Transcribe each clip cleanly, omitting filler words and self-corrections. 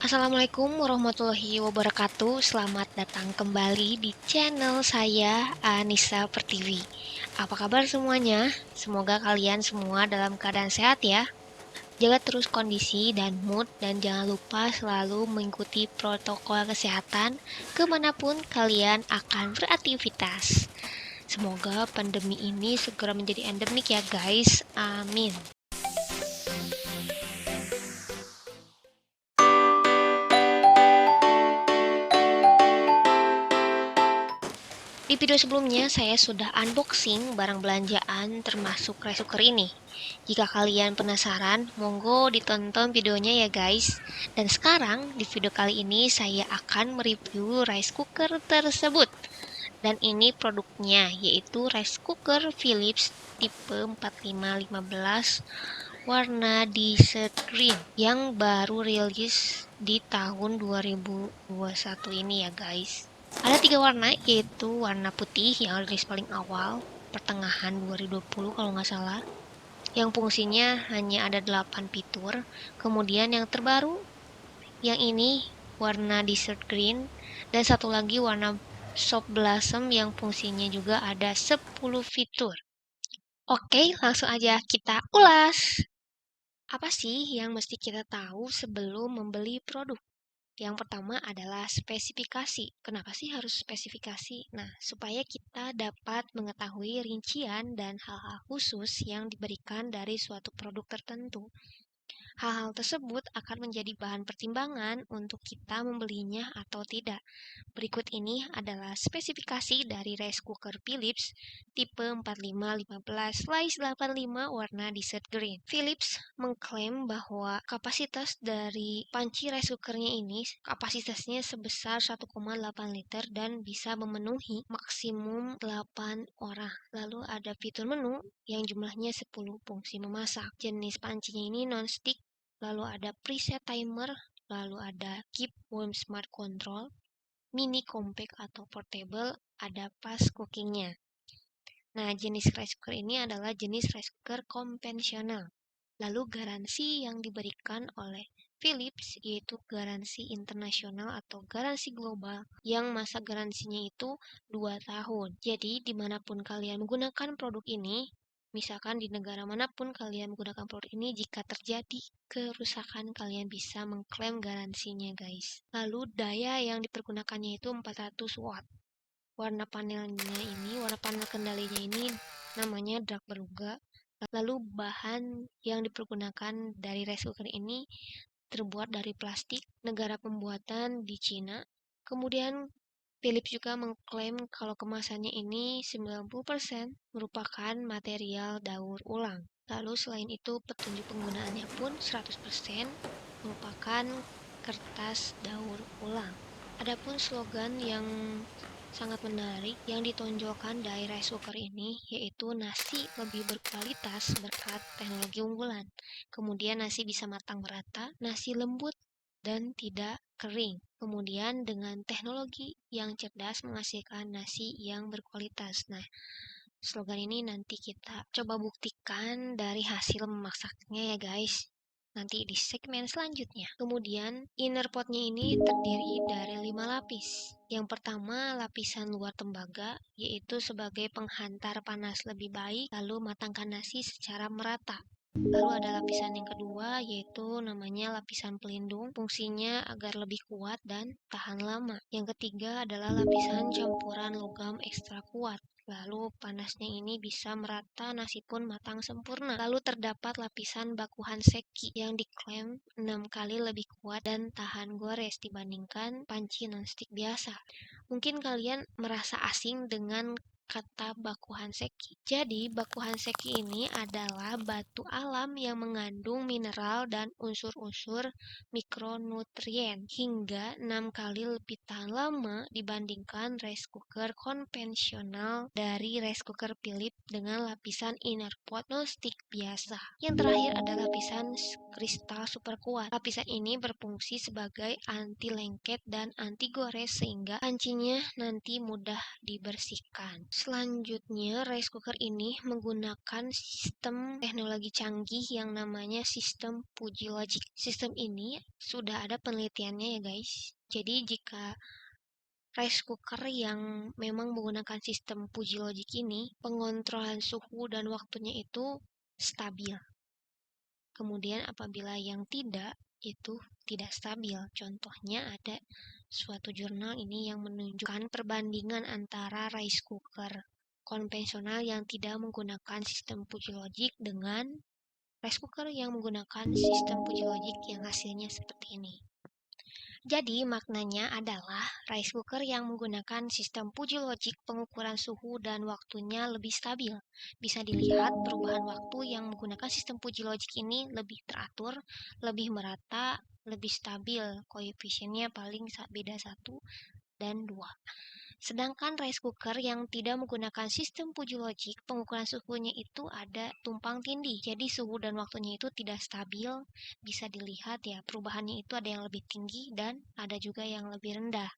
Assalamualaikum warahmatullahi wabarakatuh. Selamat datang kembali di channel saya, Anissa Pertiwi. Apa kabar semuanya? Semoga kalian semua dalam keadaan sehat ya. Jaga terus kondisi dan mood dan jangan lupa selalu mengikuti protokol kesehatan kemanapun kalian akan beraktivitas. Semoga pandemi ini segera menjadi endemik ya guys. Amin. Di video sebelumnya saya sudah unboxing barang belanjaan termasuk rice cooker ini. Jika kalian penasaran, monggo ditonton videonya ya guys. Dan sekarang di video kali ini saya akan mereview rice cooker tersebut. Dan ini produknya yaitu rice cooker Philips tipe 4515 warna desert green yang baru rilis di tahun 2021 ini ya guys. Ada 3 warna, yaitu warna putih yang rilis paling awal, pertengahan 2020 kalau nggak salah, yang fungsinya hanya ada 8 fitur. Kemudian yang terbaru, yang ini warna desert green, dan satu lagi warna soft blossom yang fungsinya juga ada 10 fitur. Oke, langsung aja kita ulas. Apa sih yang mesti kita tahu sebelum membeli produk? Yang pertama adalah spesifikasi. Kenapa sih harus spesifikasi? Nah, supaya kita dapat mengetahui rincian dan hal-hal khusus yang diberikan dari suatu produk tertentu. Hal-hal tersebut akan menjadi bahan pertimbangan untuk kita membelinya atau tidak. Berikut ini adalah spesifikasi dari rice cooker Philips tipe 4515/85 warna desert green. Philips mengklaim bahwa kapasitas dari panci rice cookernya ini kapasitasnya sebesar 1,8 liter dan bisa memenuhi maksimum 8 orang. Lalu ada fitur menu yang jumlahnya 10 fungsi memasak. Jenis pancinya ini non-stick, lalu ada preset timer, lalu ada keep warm smart control, mini compact atau portable, ada fast cookingnya. Nah, jenis rice cooker ini adalah jenis rice cooker konvensional. Lalu garansi yang diberikan oleh Philips yaitu garansi internasional atau garansi global yang masa garansinya itu 2 tahun. Jadi dimanapun kalian menggunakan produk ini, misalkan di negara manapun kalian menggunakan produk ini, jika terjadi kerusakan kalian bisa mengklaim garansinya guys. Lalu daya yang dipergunakannya itu 400 watt. Warna panel kendalinya ini namanya dark beruga. Lalu bahan yang dipergunakan dari rice cooker ini terbuat dari plastik, negara pembuatan di Cina. Kemudian Philips juga mengklaim kalau kemasannya ini 90% merupakan material daur ulang. Lalu selain itu petunjuk penggunaannya pun 100% merupakan kertas daur ulang. Adapun slogan yang sangat menarik yang ditonjolkan dari rice cooker ini yaitu nasi lebih berkualitas berkat teknologi unggulan. Kemudian nasi bisa matang merata, nasi lembut dan tidak kering. Kemudian dengan teknologi yang cerdas menghasilkan nasi yang berkualitas. Nah, slogan ini nanti kita coba buktikan dari hasil memasaknya ya guys. Nanti di segmen selanjutnya. Kemudian inner potnya ini terdiri dari 5 lapis. Yang pertama lapisan luar tembaga yaitu sebagai penghantar panas lebih baik lalu matangkan nasi secara merata. Lalu ada lapisan yang kedua yaitu namanya lapisan pelindung, fungsinya agar lebih kuat dan tahan lama. Yang ketiga adalah lapisan campuran logam ekstra kuat. Lalu panasnya ini bisa merata, nasi pun matang sempurna. Lalu terdapat lapisan bakuhan seki yang diklaim 6 kali lebih kuat dan tahan gores dibandingkan panci nonstick biasa. Mungkin kalian merasa asing dengan kata bakuhan seki. Jadi, bakuhan seki ini adalah batu alam yang mengandung mineral dan unsur-unsur mikronutrien hingga 6 kali lebih tahan lama dibandingkan rice cooker konvensional dari rice cooker Philips dengan lapisan inner pot non-stick biasa. Yang terakhir adalah lapisan kristal super kuat. Lapisan ini berfungsi sebagai anti lengket dan anti gores sehingga pancinya nanti mudah dibersihkan. Selanjutnya, rice cooker ini menggunakan sistem teknologi canggih yang namanya sistem Fuji Logic. Sistem ini sudah ada penelitiannya ya guys. Jadi jika rice cooker yang memang menggunakan sistem Fuji Logic ini, pengontrolan suhu dan waktunya itu stabil. Kemudian apabila yang tidak, itu tidak stabil. Contohnya ada suatu jurnal ini yang menunjukkan perbandingan antara rice cooker konvensional yang tidak menggunakan sistem Fuji Logic dengan rice cooker yang menggunakan sistem Fuji Logic yang hasilnya seperti ini. Jadi maknanya adalah rice cooker yang menggunakan sistem Fuji Logic pengukuran suhu dan waktunya lebih stabil. Bisa dilihat perubahan waktu yang menggunakan sistem Fuji Logic ini lebih teratur, lebih merata, lebih stabil. Koefisiennya paling beda 1 dan 2. Sedangkan rice cooker yang tidak menggunakan sistem Fuji Logic, pengukuran suhunya itu ada tumpang tindih. Jadi suhu dan waktunya itu tidak stabil. Bisa dilihat ya, perubahannya itu ada yang lebih tinggi dan ada juga yang lebih rendah.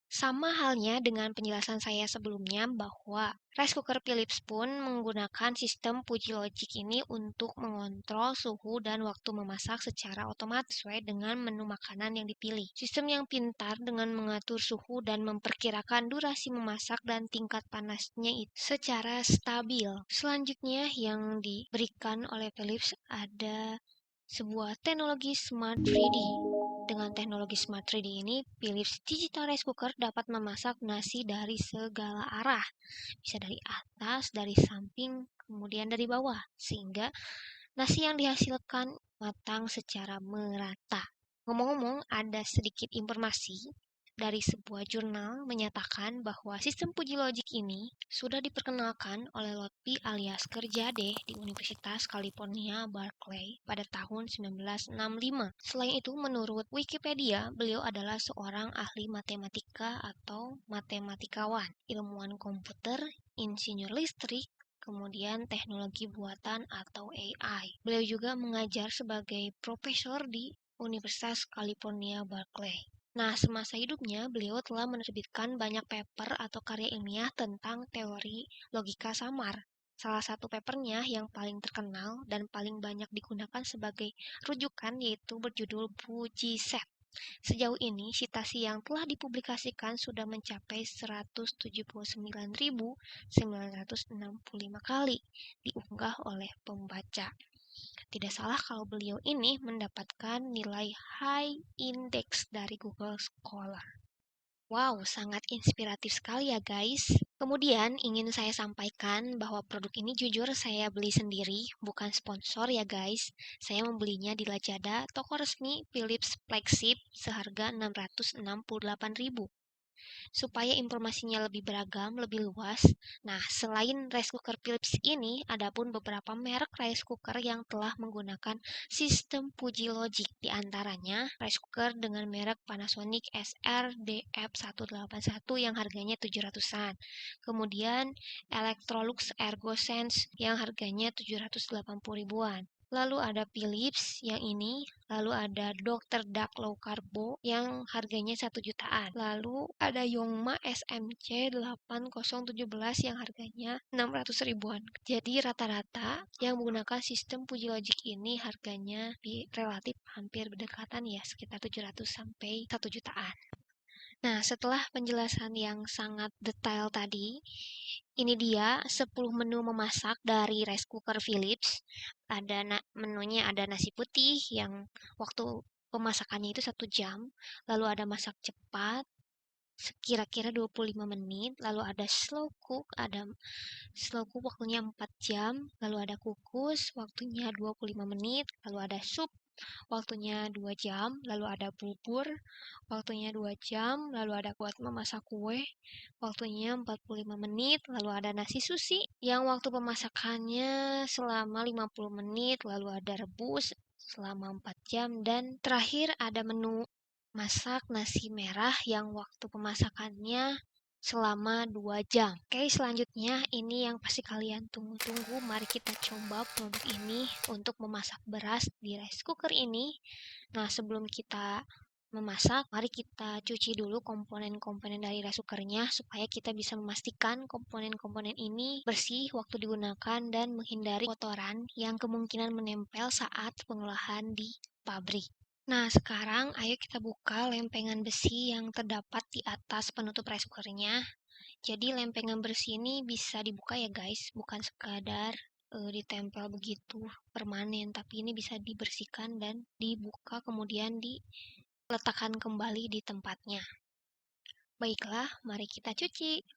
Sama halnya dengan penjelasan saya sebelumnya bahwa rice cooker Philips pun menggunakan sistem Fuji Logic ini untuk mengontrol suhu dan waktu memasak secara otomatis sesuai dengan menu makanan yang dipilih. Sistem yang pintar dengan mengatur suhu dan memperkirakan durasi memasak dan tingkat panasnya itu secara stabil. Selanjutnya yang diberikan oleh Philips ada sebuah teknologi Smart 3D. Dengan teknologi Smart 3D ini, Philips Digital Rice Cooker dapat memasak nasi dari segala arah. Bisa dari atas, dari samping, kemudian dari bawah. Sehingga nasi yang dihasilkan matang secara merata. Ngomong-ngomong, ada sedikit informasi dari sebuah jurnal menyatakan bahwa sistem Fuji Logic ini sudah diperkenalkan oleh Lotfi alias Kerjade di Universitas California, Berkeley pada tahun 1965. Selain itu, menurut Wikipedia, beliau adalah seorang ahli matematika atau matematikawan, ilmuwan komputer, insinyur listrik, kemudian teknologi buatan atau AI. Beliau juga mengajar sebagai profesor di Universitas California, Berkeley. Nah, semasa hidupnya, beliau telah menerbitkan banyak paper atau karya ilmiah tentang teori logika samar. Salah satu papernya yang paling terkenal dan paling banyak digunakan sebagai rujukan yaitu berjudul Fuji Set. Sejauh ini, citasi yang telah dipublikasikan sudah mencapai 179.965 kali diunggah oleh pembaca. Tidak salah kalau beliau ini mendapatkan nilai high index dari Google Scholar. Wow, sangat inspiratif sekali ya guys. Kemudian ingin saya sampaikan bahwa produk ini jujur saya beli sendiri, bukan sponsor ya guys. Saya membelinya di Lazada, toko resmi Philips flagship seharga 668.000. Supaya informasinya lebih beragam, lebih luas. Nah, selain rice cooker Philips ini, ada pun beberapa merek rice cooker yang telah menggunakan sistem Fuji Logic. Di antaranya, rice cooker dengan merek Panasonic SR-DF181 yang harganya 700-an. Kemudian, Electrolux ErgoSense yang harganya 780 ribuan. Lalu ada Philips yang ini, lalu ada Dr. Duck Low Carbo yang harganya 1 jutaan. Lalu ada Yongma SMC 8017 yang harganya 600 ribuan. Jadi rata-rata yang menggunakan sistem Fuji Logic ini harganya relatif hampir berdekatan ya, sekitar 700 sampai 1 jutaan. Nah, setelah penjelasan yang sangat detail tadi, ini dia 10 menu memasak dari rice cooker Philips. Ada menunya ada nasi putih yang waktu pemasakannya itu 1 jam, lalu ada masak cepat kira-kira 25 menit, lalu ada slow cook waktunya 4 jam, lalu ada kukus waktunya 25 menit, lalu ada sup waktunya 2 jam, lalu ada bubur, waktunya 2 jam, lalu ada buat memasak kue, waktunya 45 menit, lalu ada nasi sushi yang waktu pemasakannya selama 50 menit, lalu ada rebus selama 4 jam, dan terakhir ada menu masak nasi merah yang waktu pemasakannya selama 2 jam. Oke, selanjutnya ini yang pasti kalian tunggu-tunggu. Mari kita coba produk ini untuk memasak beras di rice cooker ini. Nah, sebelum kita memasak, mari kita cuci dulu komponen-komponen dari rice cookernya supaya kita bisa memastikan komponen-komponen ini bersih waktu digunakan dan menghindari kotoran yang kemungkinan menempel saat pengolahan di pabrik. Nah, sekarang ayo kita buka lempengan besi yang terdapat di atas penutup rice cookernya. Jadi lempengan bersih ini bisa dibuka ya guys, bukan sekadar ditempel begitu permanen, tapi ini bisa dibersihkan dan dibuka kemudian diletakkan kembali di tempatnya. Baiklah, mari kita cuci.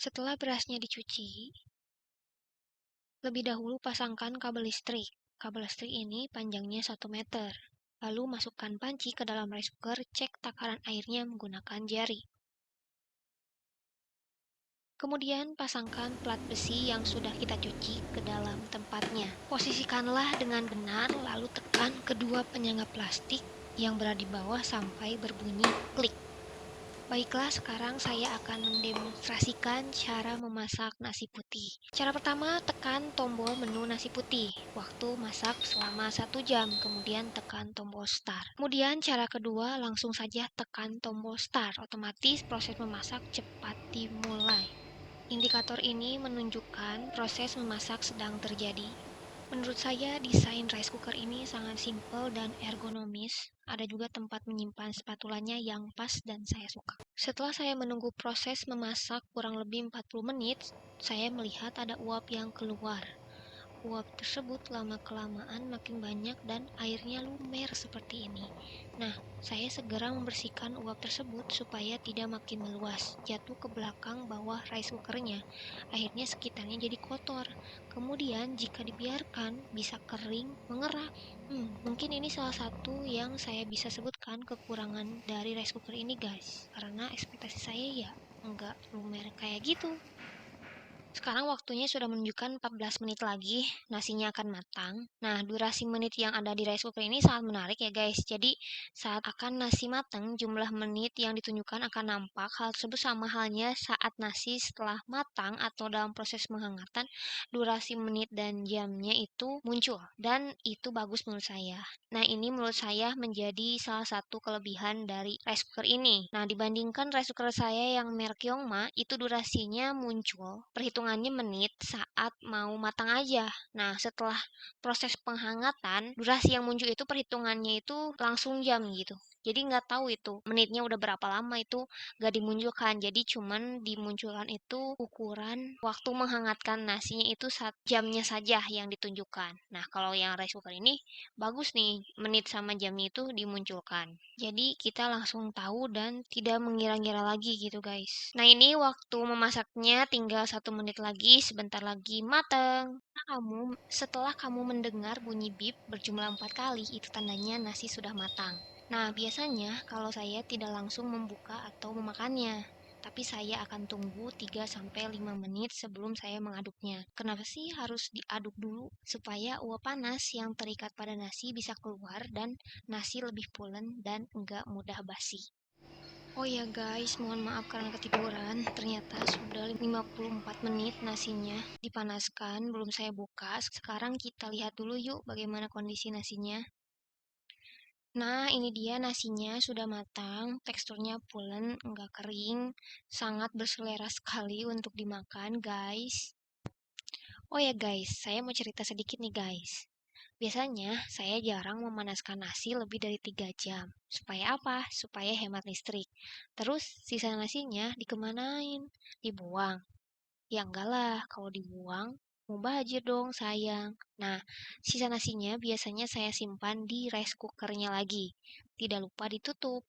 Setelah berasnya dicuci, lebih dahulu pasangkan kabel listrik. Kabel listrik ini panjangnya 1 meter. Lalu masukkan panci ke dalam rice cooker, cek takaran airnya menggunakan jari. Kemudian pasangkan plat besi yang sudah kita cuci ke dalam tempatnya. Posisikanlah dengan benar, lalu tekan kedua penyangga plastik yang berada di bawah sampai berbunyi klik. Baiklah, sekarang saya akan mendemonstrasikan cara memasak nasi putih. Cara pertama, tekan tombol menu nasi putih. Waktu masak selama 1 jam, kemudian tekan tombol start. Kemudian cara kedua, langsung saja tekan tombol start. Otomatis proses memasak cepat dimulai. Indikator ini menunjukkan proses memasak sedang terjadi. Menurut saya, desain rice cooker ini sangat simpel dan ergonomis. Ada juga tempat menyimpan spatulanya yang pas dan saya suka. Setelah saya menunggu proses memasak kurang lebih 40 menit, saya melihat ada uap yang keluar. Uap tersebut lama-kelamaan makin banyak dan airnya lumer seperti ini. Nah, saya segera membersihkan uap tersebut supaya tidak makin meluas, jatuh ke belakang bawah rice cookernya. Akhirnya sekitarnya jadi kotor. Kemudian jika dibiarkan bisa kering, mengerah. Mungkin ini salah satu yang saya bisa sebutkan kekurangan dari rice cooker ini guys. Karena ekspektasi saya ya enggak lumer kayak gitu. Sekarang waktunya sudah menunjukkan 14 menit lagi, nasinya akan matang. Nah, durasi menit yang ada di rice cooker ini sangat menarik ya guys. Jadi, saat akan nasi matang, jumlah menit yang ditunjukkan akan nampak. Hal tersebut sama halnya saat nasi setelah matang atau dalam proses menghangatan, durasi menit dan jamnya itu muncul. Dan itu bagus menurut saya. Nah, ini menurut saya menjadi salah satu kelebihan dari rice cooker ini. Nah, dibandingkan rice cooker saya yang merek Yongma, itu durasinya muncul, perhitungannya menit saat mau matang aja. Nah, setelah proses penghangatan, durasi yang muncul itu perhitungannya itu langsung jam gitu. Jadi nggak tahu itu menitnya udah berapa lama itu nggak dimunculkan. Jadi cuman dimunculkan itu ukuran waktu menghangatkan nasinya itu jamnya saja yang ditunjukkan. Nah, kalau yang rice cooker ini bagus nih, menit sama jamnya itu dimunculkan. Jadi kita langsung tahu dan tidak mengira-ngira lagi gitu guys. Nah ini waktu memasaknya tinggal 1 menit lagi, sebentar lagi mateng. Nah, setelah kamu mendengar bunyi bip berjumlah 4 kali, itu tandanya nasi sudah matang. Nah biasanya kalau saya tidak langsung membuka atau memakannya, tapi saya akan tunggu 3 sampai 5 menit sebelum saya mengaduknya. Kenapa sih harus diaduk dulu? Supaya uap panas yang terikat pada nasi bisa keluar dan nasi lebih pulen dan enggak mudah basi. Oh ya guys, mohon maaf karena ketiduran. Ternyata sudah 54 menit nasinya dipanaskan, belum saya buka. Sekarang kita lihat dulu yuk bagaimana kondisi nasinya. Nah, ini dia nasinya sudah matang, teksturnya pulen, enggak kering, sangat berselera sekali untuk dimakan, guys. Oh ya guys, saya mau cerita sedikit nih guys. Biasanya saya jarang memanaskan nasi lebih dari 3 jam. Supaya apa? Supaya hemat listrik. Terus sisa nasinya dikemanain? Dibuang. Ya enggak lah, kalau dibuang mubazir dong, sayang. Nah, sisa nasinya biasanya saya simpan di rice cookernya lagi. Tidak lupa ditutup.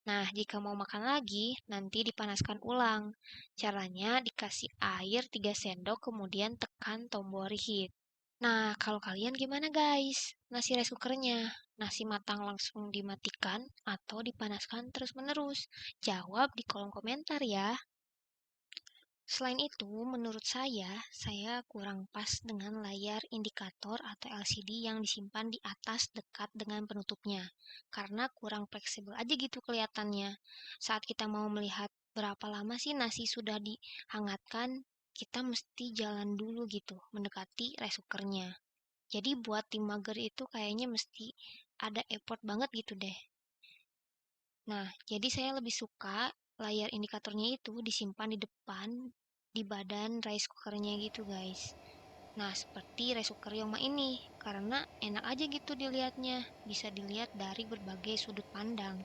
Nah, jika mau makan lagi, nanti dipanaskan ulang. Caranya dikasih air 3 sendok, kemudian tekan tombol reheat. Nah, kalau kalian gimana guys? Nasi rice cookernya? Nasi matang langsung dimatikan atau dipanaskan terus-menerus? Jawab di kolom komentar ya. Selain itu, menurut saya kurang pas dengan layar indikator atau LCD yang disimpan di atas dekat dengan penutupnya. Karena kurang fleksibel aja gitu kelihatannya. Saat kita mau melihat berapa lama sih nasi sudah dihangatkan, kita mesti jalan dulu gitu, mendekati rice cookernya. Jadi buat tim mager itu kayaknya mesti ada effort banget gitu deh. Nah, jadi saya lebih suka layar indikatornya itu disimpan di depan, di badan rice cookernya gitu guys. Nah, seperti rice cooker Yongma ini, karena enak aja gitu dilihatnya, bisa dilihat dari berbagai sudut pandang.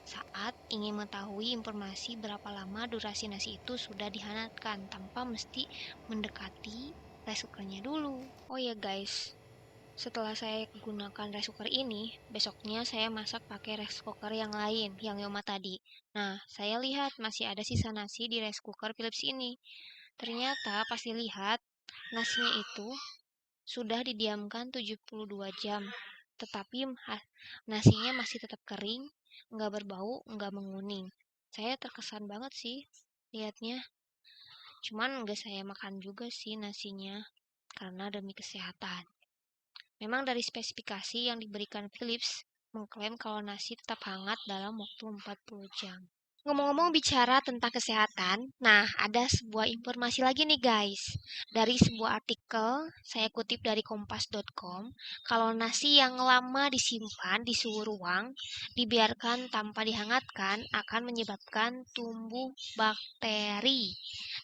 Saat ingin mengetahui informasi berapa lama durasi nasi itu sudah dihangatkan tanpa mesti mendekati rice cookernya dulu. Oh ya guys, setelah saya gunakan rice cooker ini, besoknya saya masak pakai rice cooker yang lain, yang Yoma tadi. Nah, saya lihat masih ada sisa nasi di rice cooker Philips ini. Ternyata pas dilihat, nasinya itu sudah didiamkan 72 jam. Tetapi nasinya masih tetap kering, nggak berbau, nggak menguning. Saya terkesan banget sih lihatnya. Cuman nggak saya makan juga sih nasinya, karena demi kesehatan. Memang dari spesifikasi yang diberikan Philips mengklaim kalau nasi tetap hangat dalam waktu 40 jam. Ngomong-ngomong bicara tentang kesehatan, nah ada sebuah informasi lagi nih guys. Dari sebuah artikel, saya kutip dari kompas.com, kalau nasi yang lama disimpan di suhu ruang, dibiarkan tanpa dihangatkan, akan menyebabkan tumbuh bakteri.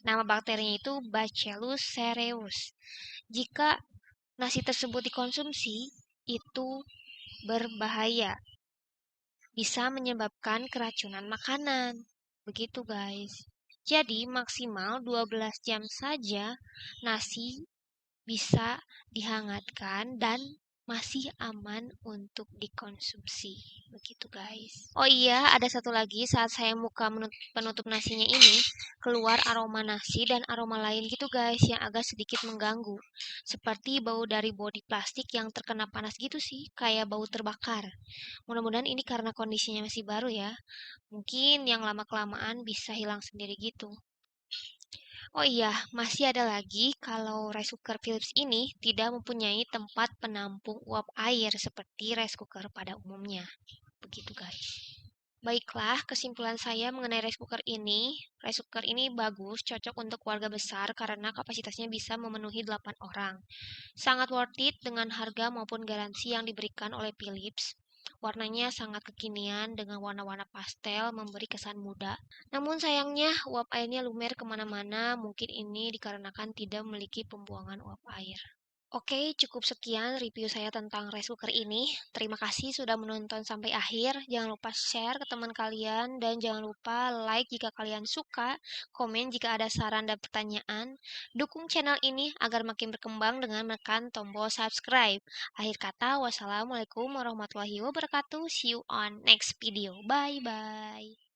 Nama bakterinya itu Bacillus cereus. Jika nasi tersebut dikonsumsi, itu berbahaya, bisa menyebabkan keracunan makanan. Begitu guys. Jadi maksimal 12 jam saja nasi bisa dihangatkan dan masih aman untuk dikonsumsi. Begitu guys. Oh iya, ada satu lagi saat saya buka penutup nasinya ini, keluar aroma nasi dan aroma lain gitu guys yang agak sedikit mengganggu. Seperti bau dari bodi plastik yang terkena panas gitu sih, kayak bau terbakar. Mudah-mudahan ini karena kondisinya masih baru ya. Mungkin yang lama-kelamaan bisa hilang sendiri gitu. Oh iya, masih ada lagi kalau rice cooker Philips ini tidak mempunyai tempat penampung uap air seperti rice cooker pada umumnya. Begitu guys. Baiklah, kesimpulan saya mengenai rice cooker ini bagus, cocok untuk keluarga besar karena kapasitasnya bisa memenuhi 8 orang. Sangat worth it dengan harga maupun garansi yang diberikan oleh Philips. Warnanya sangat kekinian dengan warna-warna pastel memberi kesan muda. Namun sayangnya uap airnya lumer kemana-mana, mungkin ini dikarenakan tidak memiliki pembuangan uap air. Oke, cukup sekian review saya tentang rice cooker ini. Terima kasih sudah menonton sampai akhir. Jangan lupa share ke teman kalian dan jangan lupa like jika kalian suka, komen jika ada saran dan pertanyaan. Dukung channel ini agar makin berkembang dengan menekan tombol subscribe. Akhir kata, wassalamualaikum warahmatullahi wabarakatuh. See you on next video. Bye bye.